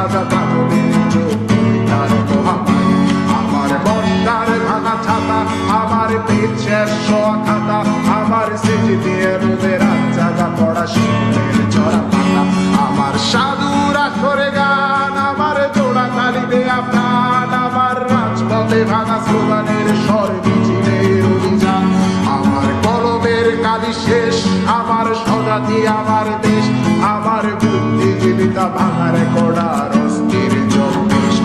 তাজা কাগজের চোখে তার মহামারী। আমার বর্ষার ভাঙা ছাতা, আমার পেট শেষ শোয়া খাতা, আমার সেজে দিয়ে রোদের জায়গা পড়া শীতের চড়া পাতা, আমার সাধুরা সরে গান, আমার জোড়া তালি দেয়া প্রাণ, আমার রাজপথে ভাঙা স্লোগানের স্বর মিছিলের অভিযান। আমার কলমের কালি শেষ, আমার স্বজাতি আমার দেশ, আমার বুদ্ধিজীবিতা ভাঙার কড়ার অস্থির জন্মেশ।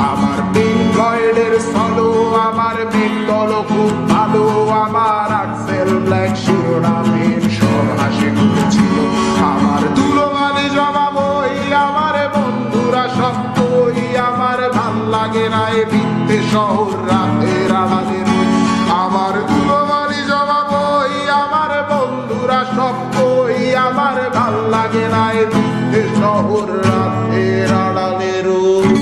আমার পিঙ্ক ফ্লয়েডের সলো, আমার বেঙ্গল খুব ভালো, আমার আক্সেল ব্ল্যাক শিরোনামের সব হাসি খুঁজছিল। আমার ধুলোবালি জমা বই, আমার বন্ধুরা সব কই, আমার ভাল লাগে না এ মিথ্যে শহর রাতের আড়ালে রই। আমার ধুলোবালি জমা বই, আমার বন্ধুরা সব কই, আমার ভাল লাগে না এ মিথ্যে শহর রাতের আড়ালে রই।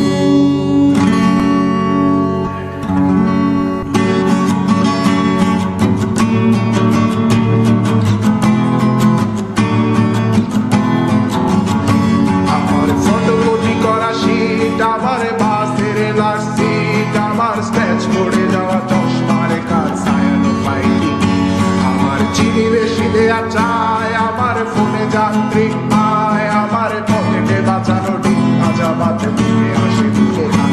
আমার বাসের লাস্ট সিট, আমার স্ক্র্যাচ পড়ে যাওয়া চশমার কাজ সায়ানো পাইনি, আমার চিনি বেশি দেয়া চায়, আমার ফোনে যান্ত্রিক পায়, আমার পকেটে বাঁচানো ডিম ভাজা বাতে মুখে আসে দুটো হাত।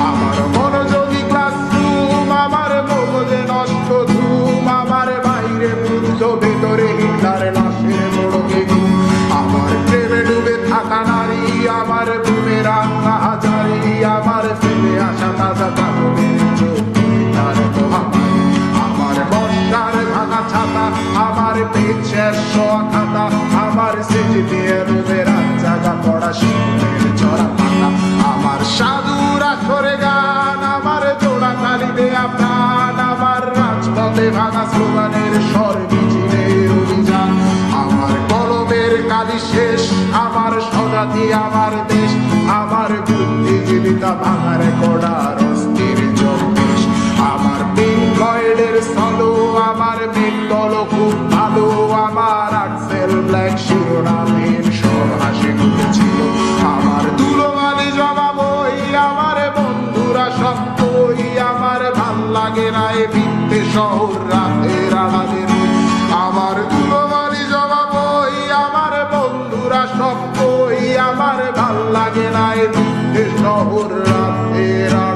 আমার মনোযোগী ক্লাসরুম, আমার মগজে নষ্ট ধুম, আমার বাইরে বুদ্ধ ভেতরে হিটলার লাশের মোড়কে ঘুম। আমার প্রেমে ডুবে থাকা নারী, আমার ঘুমের আঙ্গা হাজারি, আমার ফেলে আসা তাজা কাগজের চোখে তার মহামারী। আমার বর্ষার ভাঙা ছাতা, আমার পেট শেষ শোয়া খাতা, আমার সেজে দিয়ে রোদের জায়গা পড়া শীতের চড়া পাতা, আমার সাধুরা সরে গান, আমার জোড়া তালি দেয়া প্রাণ, আমার রাজপথে ভাঙা স্লোগানের স্বর মিছিলের অভিযান। আমার কলমের কালি শেষ, আমার স্বজাতি আমার দেশ, আমার বুদ্ধিজীবিতা ভাঙার কড়ার অস্থির জন্মেশ। আমার পিঙ্ক ফ্লয়েডের সলো, আমার বেঙ্গল খুব ভালো, আমার আক্সেল ব্ল্যাক শিরোনামের সব হাসি খুঁজছিল। আমার ধুলোবালি জমা বই, আমার বন্ধুরা সব কই, আমার ভাল লাগে না এ মিথ্যে শহর রাতের আড়ালে রই। আমার ধুলোবালি জমা বই, আমার বন্ধুরা সব কই, আমার ভাল লাগে না এ মিথ্যে শহর রাতের আড়ালে।